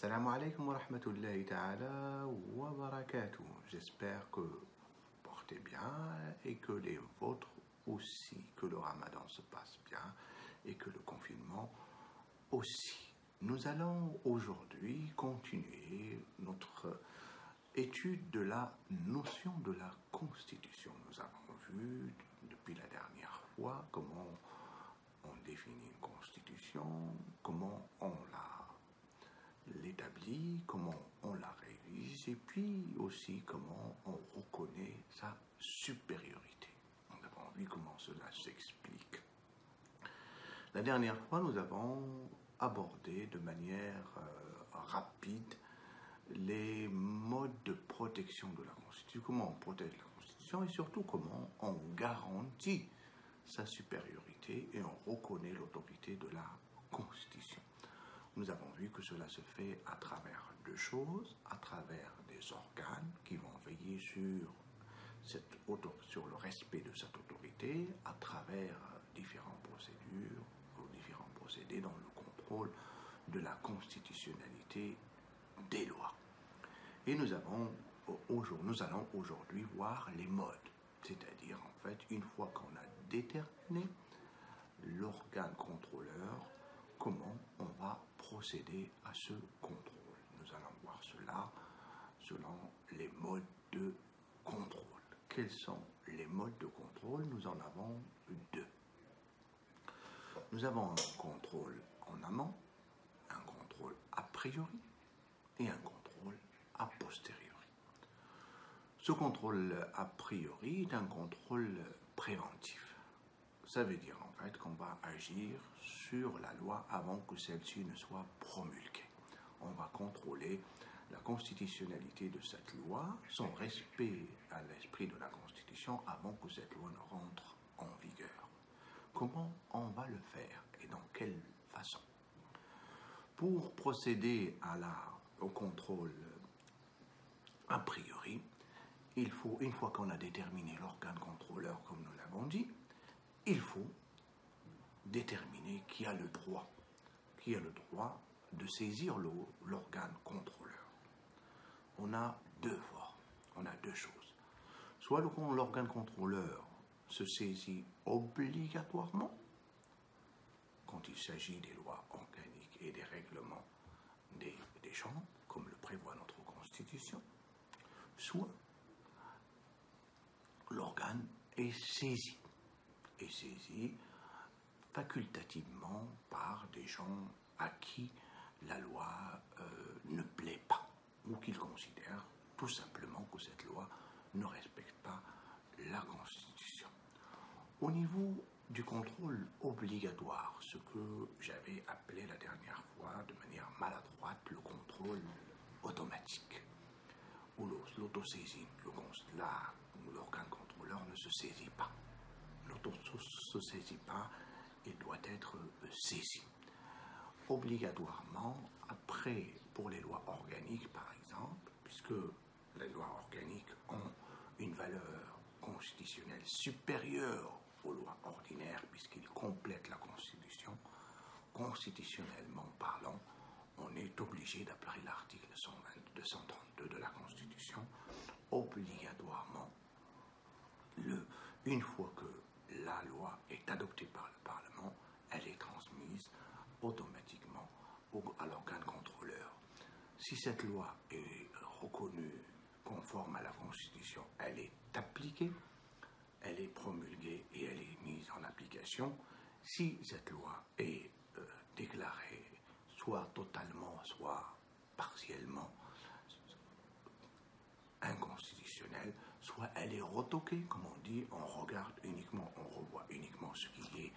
Assalamu alaikum wa rahmatullahi ta'ala wa barakatuh. J'espère que vous portez bien et que les vôtres aussi, que le ramadan se passe bien et que le confinement aussi. Nous allons aujourd'hui continuer notre étude de la notion de la Constitution. Nous avons vu depuis la dernière fois comment on définit une Constitution, comment on l'établit, comment on la révise et puis aussi comment on reconnaît sa supériorité. Nous avons vu comment cela s'explique. La dernière fois, nous avons abordé de manière rapide les modes de protection de la Constitution, comment on protège la Constitution et surtout comment on garantit sa supériorité et on reconnaît l'autorité de la Constitution. Nous avons vu que cela se fait à travers deux choses, à travers des organes qui vont veiller sur le respect de cette autorité, à travers différentes procédures ou différents procédés dans le contrôle de la constitutionnalité des lois. Et nous allons aujourd'hui voir les modes, c'est-à-dire en fait une fois qu'on a déterminé l'organe contrôleur, comment on va procéder à ce contrôle. Nous allons voir cela selon les modes de contrôle. Quels sont les modes de contrôle? Nous en avons deux. Nous avons un contrôle en amont, un contrôle a priori et un contrôle a posteriori. Ce contrôle a priori est un contrôle préventif. Ça veut dire en fait qu'on va agir sur la loi avant que celle-ci ne soit promulguée. On va contrôler la constitutionnalité de cette loi, son respect à l'esprit de la Constitution avant que cette loi ne rentre en vigueur. Comment on va le faire et dans quelle façon? Pour procéder au contrôle a priori, il faut, une fois qu'on a déterminé l'organe contrôleur comme nous l'avons dit, il faut déterminer qui a le droit de saisir l'organe contrôleur. On a deux voies, on a deux choses. Soit l'organe contrôleur se saisit obligatoirement quand il s'agit des lois organiques et des règlements des chambres, comme le prévoit notre Constitution, soit l'organe est saisi facultativement par des gens à qui la loi ne plaît pas ou qu'ils considèrent tout simplement que cette loi ne respecte pas la Constitution. Au niveau du contrôle obligatoire, ce que j'avais appelé la dernière fois de manière maladroite le contrôle automatique ou l'autosaisine, l'organe contrôleur ne se saisit pas. L'auto ne se saisit pas, il doit être saisi. Obligatoirement, après, pour les lois organiques par exemple, puisque les lois organiques ont une valeur constitutionnelle supérieure aux lois ordinaires, puisqu'ils complètent la Constitution, constitutionnellement parlant, on est obligé d'appliquer l'article 232 de la Constitution, obligatoirement, une fois que la loi est adoptée par le Parlement, elle est transmise automatiquement à l'organe contrôleur. Si cette loi est reconnue conforme à la Constitution, elle est appliquée, elle est promulguée et elle est mise en application. Si cette loi est déclarée soit totalement, soit partiellement inconstitutionnelle, soit elle est retoquée, comme on dit, on revoit uniquement ce qui est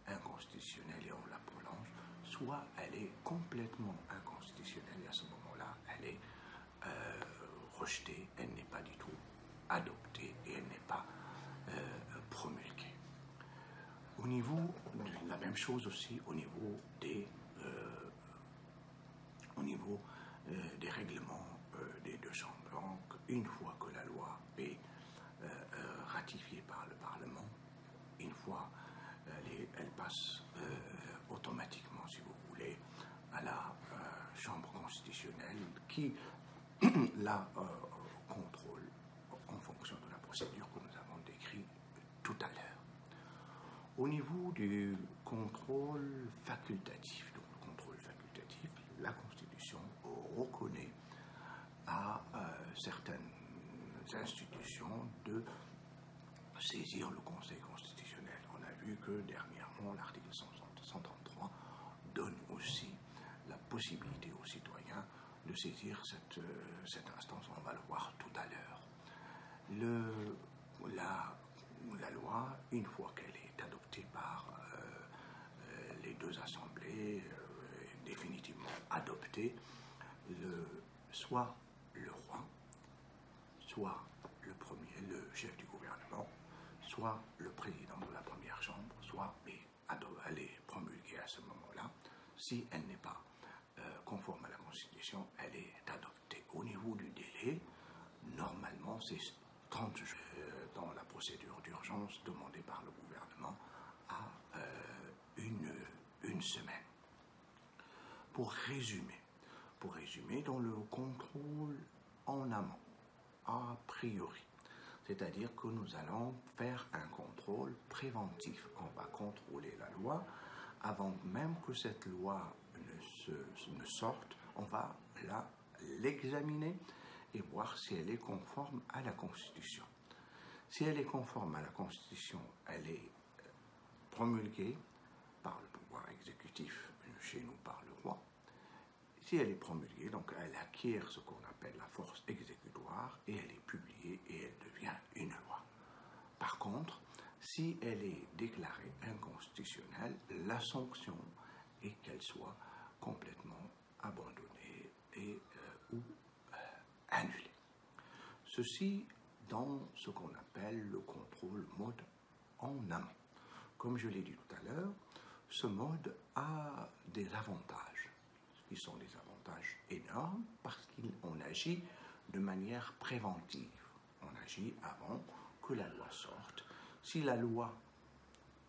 inconstitutionnel et on la prolonge, soit elle est complètement inconstitutionnelle et à ce moment-là, elle est rejetée, elle n'est pas du tout adoptée et elle n'est pas promulguée. Au niveau, la même chose aussi au niveau des règlements des deux chambres. Donc, une fois que la loi est ratifiée par le Parlement, une fois elle passe automatiquement, si vous voulez, à la Chambre constitutionnel qui la contrôle en fonction de la procédure que nous avons décrite tout à l'heure. Au niveau du contrôle facultatif, donc le contrôle facultatif, la Constitution reconnaît à certaines institutions de saisir le Conseil constitutionnel. On a vu que dernièrement, l'article 133 donne aussi la possibilité aux citoyens de saisir cette instance. On va le voir tout à l'heure. La loi, une fois qu'elle est adoptée par les deux assemblées, définitivement adoptée, soit le roi, soit le chef du gouvernement, soit le président de la première chambre, soit elle est promulguée à ce moment-là. Si elle n'est pas conforme à la Constitution, elle est adoptée. Au niveau du délai, normalement, c'est 30 jours dans la procédure d'urgence demandée par le gouvernement à une semaine. Pour résumer, dans le contrôle en amont, a priori, c'est-à-dire que nous allons faire un contrôle préventif. On va contrôler la loi avant même que cette loi ne sorte. On va l'examiner et voir si elle est conforme à la Constitution. Si elle est conforme à la Constitution, elle est promulguée par le pouvoir exécutif, chez nous par le roi. Si elle est promulguée, donc elle acquiert ce qu'on appelle la force exécutoire et elle est publiée et elle devient une loi. Par contre, si elle est déclarée inconstitutionnelle, la sanction est qu'elle soit complètement abandonnée ou annulée. Ceci dans ce qu'on appelle le contrôle mode en amont. Comme je l'ai dit tout à l'heure, ce mode a des avantages, qui sont des avantages énormes parce qu'on agit de manière préventive. On agit avant que la loi sorte. Si la loi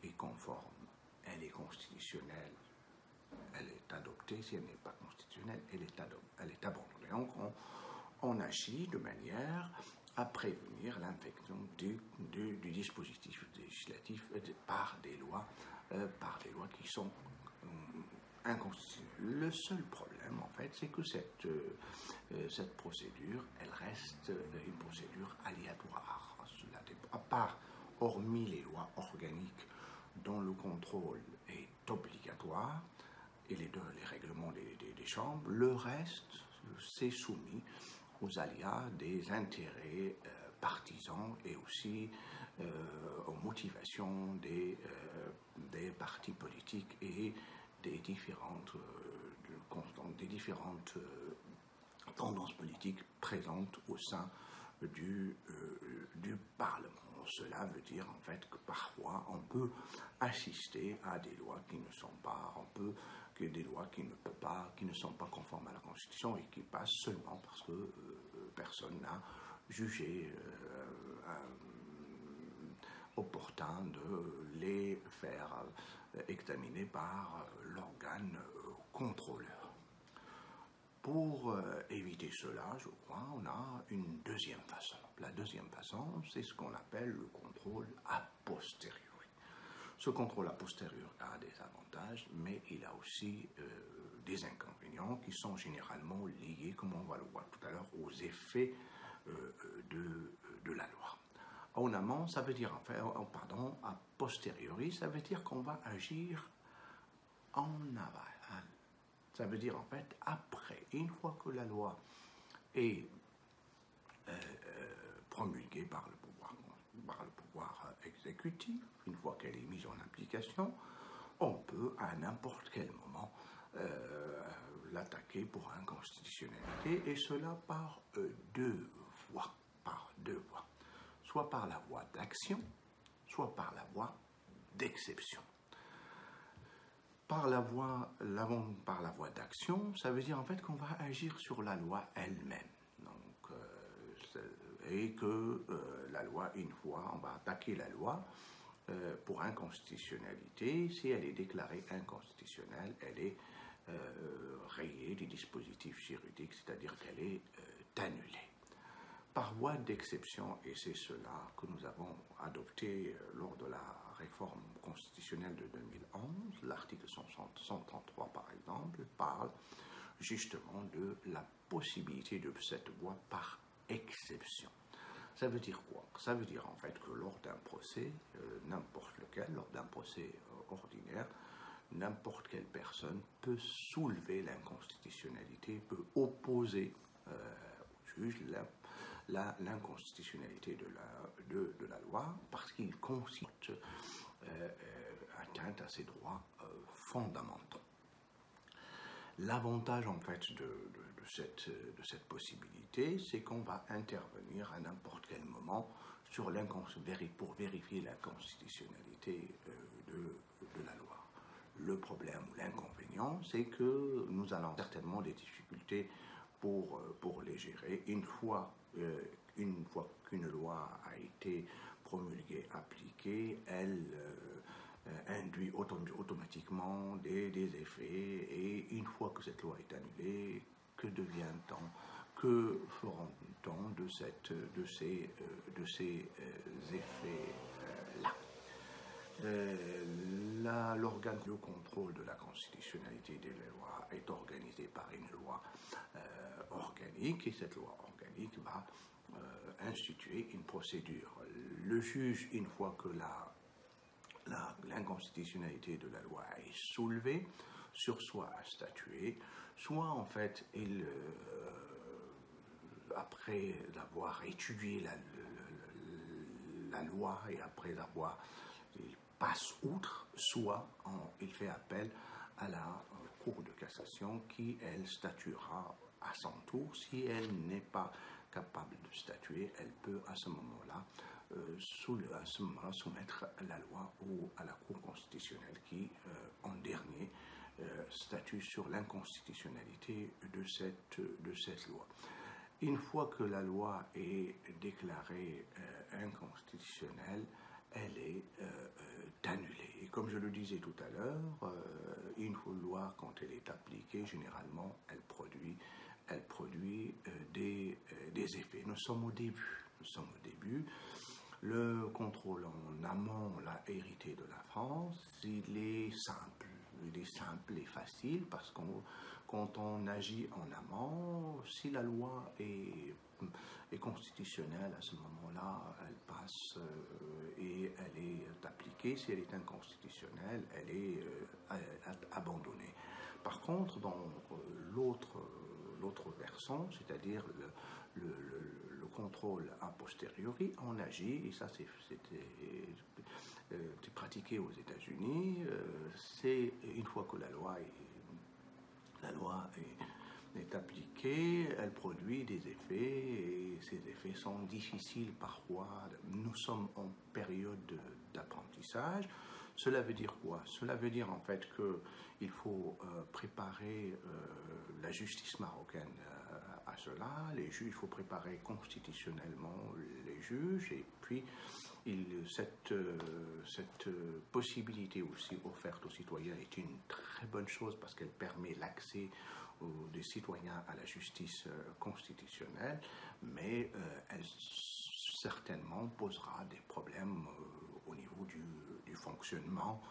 est conforme, elle est constitutionnelle, elle est adoptée. Si elle n'est pas constitutionnelle, elle est abandonnée. Donc on agit de manière à prévenir l'infection du dispositif législatif par des lois qui sont inconstitutionnelles. Le seul problème, en fait, c'est que cette procédure, elle reste une procédure aléatoire. À part, hormis les lois organiques dont le contrôle est obligatoire, et les règlements des chambres, le reste, c'est soumis aux aléas des intérêts partisans et aussi aux motivations des partis politiques et des différentes tendances politiques présentes au sein du Parlement. Cela veut dire en fait que parfois on peut assister à des lois qui ne sont pas, des lois qui ne sont pas conformes à la Constitution et qui passent seulement parce que personne n'a jugé opportun de les faire examiner par l'organe contrôleur. Pour éviter cela, je crois, on a une deuxième façon. La deuxième façon, c'est ce qu'on appelle le contrôle a posteriori. Ce contrôle a posteriori a des avantages, mais il a aussi des inconvénients qui sont généralement liés, comme on va le voir tout à l'heure, aux effets de la loi. En amont, ça veut dire, a posteriori, ça veut dire qu'on va agir en aval. Ça veut dire en fait après, une fois que la loi est promulguée par le pouvoir exécutif, une fois qu'elle est mise en application, on peut à n'importe quel moment l'attaquer pour inconstitutionnalité, et cela par deux voies. Soit par la voie d'action, soit par la voie d'exception. Par la voie d'action, ça veut dire en fait qu'on va agir sur la loi elle-même. Donc, et que la loi, une fois, on va attaquer la loi pour inconstitutionnalité. Si elle est déclarée inconstitutionnelle, elle est rayée des dispositifs juridiques, c'est-à-dire qu'elle est annulée. Par voie d'exception, et c'est cela que nous avons adopté lors de la réforme constitutionnelle de 2011, l'article 133 par exemple, parle justement de la possibilité de cette voie par exception. Ça veut dire quoi? Ça veut dire en fait que lors d'un procès, n'importe lequel, lors d'un procès ordinaire, n'importe quelle personne peut soulever l'inconstitutionnalité, peut opposer au juge l'inconstitutionnalité de la loi parce qu'il constitue atteinte à ses droits fondamentaux. L'avantage en fait de cette possibilité, c'est qu'on va intervenir à n'importe quel moment pour vérifier la constitutionnalité de la loi. Le problème ou l'inconvénient, c'est que nous allons certainement des difficultés pour les gérer. Une fois qu'une loi a été promulguée, appliquée, elle induit automatiquement des effets, et une fois que cette loi est annulée, que devient-on? Que feront-on de ces effets-là? L'organe de contrôle de la constitutionnalité des lois est organisé par une loi organique, et cette loi organique va instituer une procédure. Le juge, une fois que l'inconstitutionnalité de la loi est soulevée, sur soit à statuer, soit en fait après avoir étudié la loi et après avoir il passe outre, soit il fait appel à la Cour de cassation qui, elle, statuera à son tour. Si elle n'est pas capable de statuer, elle peut à ce moment-là soumettre la loi à la Cour constitutionnelle qui, en dernier, statue sur l'inconstitutionnalité de cette loi. Une fois que la loi est déclarée inconstitutionnelle, elle est annulée. Et comme je le disais tout à l'heure, une loi, quand elle est appliquée, généralement, elle produit des effets. Nous sommes au début. Le contrôle en amont, l'a hérité de la France. Il est simple et facile parce que quand on agit en amont, si la loi est constitutionnelle, à ce moment-là, elle passe et elle est appliquée. Si elle est inconstitutionnelle, elle est abandonnée. Par contre, dans l'autre versant, c'est-à-dire le contrôle a posteriori, on agit, et ça c'était pratiqué aux États-Unis. C'est une fois que la loi est appliquée, elle produit des effets, et ces effets sont difficiles parfois. Nous sommes en période d'apprentissage. Cela veut dire quoi? Cela veut dire en fait qu'il faut préparer la justice marocaine à cela. Les juges, il faut préparer constitutionnellement les juges, et puis cette possibilité aussi offerte aux citoyens est une très bonne chose parce qu'elle permet l'accès des citoyens à la justice constitutionnelle, mais elle certainement posera des problèmes au niveau du fonctionnement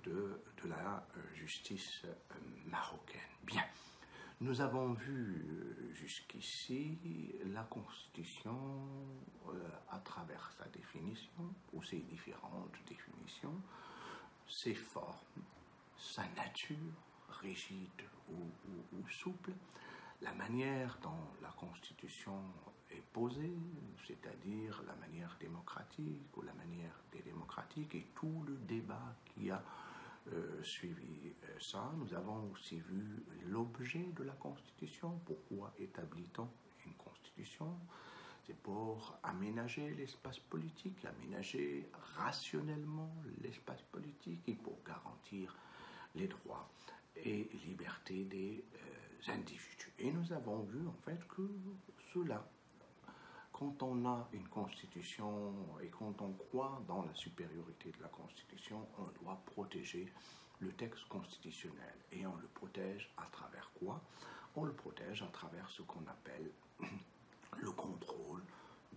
de la justice marocaine. Bien, nous avons vu jusqu'ici la Constitution à travers sa définition, ou ses différentes définitions, ses formes, sa nature, rigide ou souple, la manière dont la Constitution est posée, c'est-à-dire la manière démocratique ou la manière démocratique, et tout le débat qui a suivi ça. Nous avons aussi vu l'objet de la Constitution. Pourquoi établit-on une Constitution? C'est pour aménager l'espace politique, aménager rationnellement l'espace politique, et pour garantir les droits et libertés des individus. Et nous avons vu en fait que cela quand on a une constitution et quand on croit dans la supériorité de la constitution, on doit protéger le texte constitutionnel. Et on le protège à travers quoi? On le protège à travers ce qu'on appelle le contrôle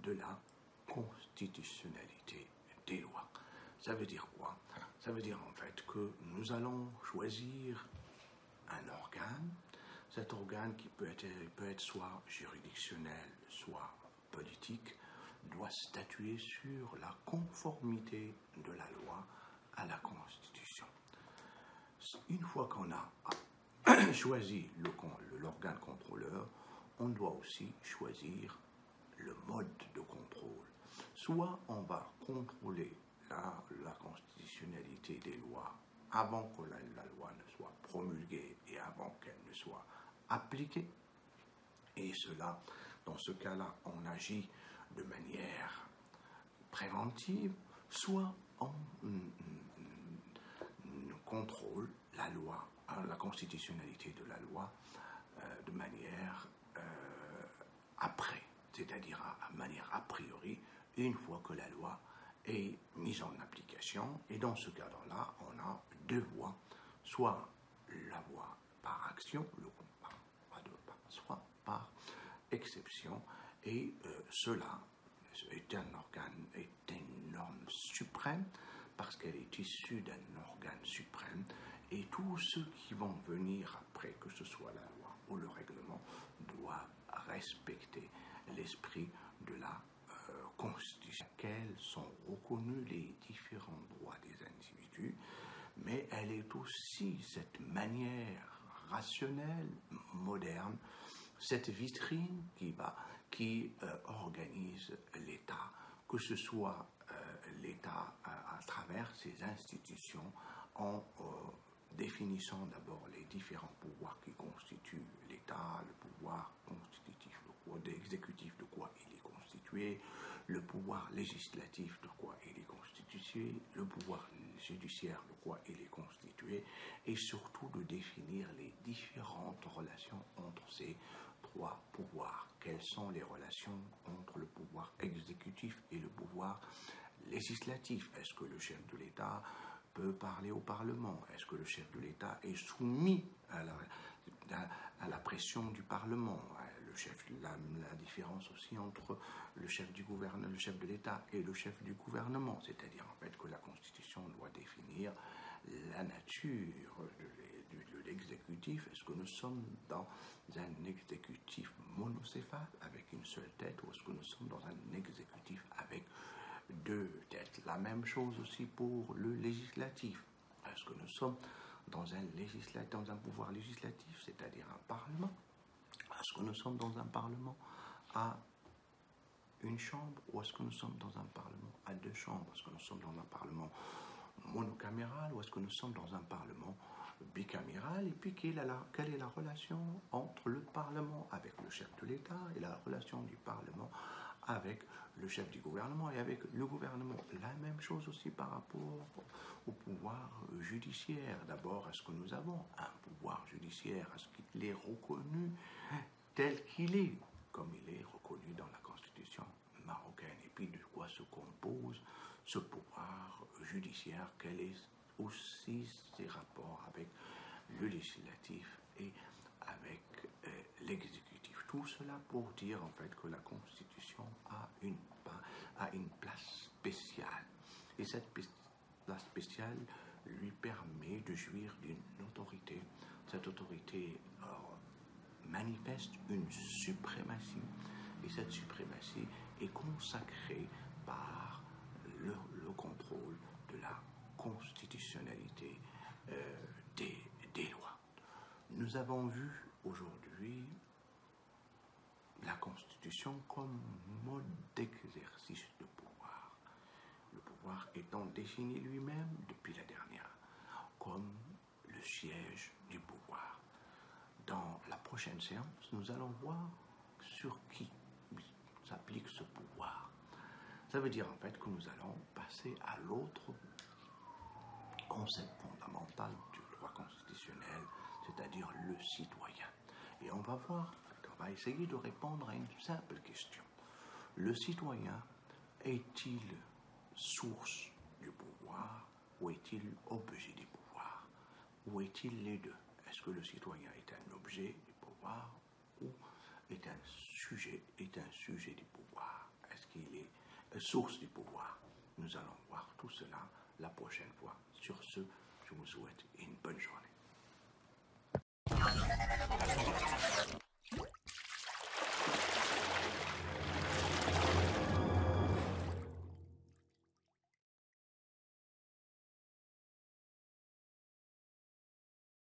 de la constitutionnalité des lois. Ça veut dire quoi? Ça veut dire en fait que nous allons choisir un organe. Cet organe qui peut être soit juridictionnel, soit politique, doit statuer sur la conformité de la loi à la Constitution. Une fois qu'on a choisi l'organe contrôleur, on doit aussi choisir le mode de contrôle. Soit on va contrôler la constitutionnalité des lois avant que la loi ne soit promulguée et avant qu'elle ne soit appliquée. Et cela, dans ce cas-là, on agit de manière préventive, soit on contrôle la loi, la constitutionnalité de la loi de manière après, c'est-à-dire à manière a priori, une fois que la loi est mise en application. Et dans ce cadre-là, on a deux voies, soit la voie par action, soit par exception, et cela est une norme suprême parce qu'elle est issue d'un organe suprême, et tous ceux qui vont venir après, que ce soit la loi ou le règlement, doivent respecter l'esprit de la Constitution, quels sont reconnus les différents droits des individus, mais elle est aussi cette manière rationnelle, moderne, cette vitrine qui organise l'État, que ce soit l'État à travers ses institutions, en définissant d'abord les différents pouvoirs qui constituent l'État, le pouvoir constitutif, exécutif de quoi il est constitué, le pouvoir législatif de quoi il est constitué, le pouvoir judiciaire de quoi il est constitué, et surtout de définir les différentes relations entre ces trois pouvoirs. Quelles sont les relations entre le pouvoir exécutif et le pouvoir législatif? Est-ce que le chef de l'État peut parler au Parlement? Est-ce que le chef de l'État est soumis à la pression du Parlement? La différence aussi entre le chef de l'État et le chef du gouvernement, c'est-à-dire en fait que la Constitution doit définir la nature de l'exécutif. Est-ce que nous sommes dans un exécutif monocéphale avec une seule tête, ou est-ce que nous sommes dans un exécutif avec deux têtes? La même chose aussi pour le législatif. Est-ce que nous sommes dans un pouvoir législatif, c'est-à-dire un parlement? Est-ce que nous sommes dans un parlement à une chambre, ou est-ce que nous sommes dans un parlement à deux chambres? Est-ce que nous sommes dans un parlement monocaméral, ou est-ce que nous sommes dans un parlement bicaméral? Et puis quelle est la relation entre le Parlement avec le chef de l'État et la relation du Parlement avec le chef du gouvernement et avec le gouvernement? La même chose aussi par rapport au pouvoir judiciaire. D'abord, est-ce que nous avons un pouvoir judiciaire? Est-ce qu'il est reconnu tel qu'il est, comme il est reconnu dans la Constitution marocaine? Et puis de quoi se compose ce pouvoir judiciaire? Quel est aussi ses rapports avec le législatif et avec l'exécutif? Tout cela pour dire en fait que la Constitution a une place spéciale, et cette place spéciale lui permet de jouir d'une autorité. Cette autorité manifeste une suprématie, et cette suprématie est consacrée par le contrôle de la constitutionnalité des lois. Nous avons vu aujourd'hui la Constitution comme mode d'exercice de pouvoir. Le pouvoir étant défini lui-même depuis la dernière comme le siège du pouvoir. Dans la prochaine séance, nous allons voir sur qui s'applique ce pouvoir. Ça veut dire en fait que nous allons passer à l'autre concept fondamental du droit constitutionnel, c'est-à-dire le citoyen. Et on va essayer de répondre à une simple question. Le citoyen est-il source du pouvoir ou est-il objet du pouvoir? Ou est-il les deux? Est-ce que le citoyen est un objet du pouvoir ou est un sujet du pouvoir? Est-ce qu'il est source du pouvoir? Nous allons voir tout cela la prochaine fois sur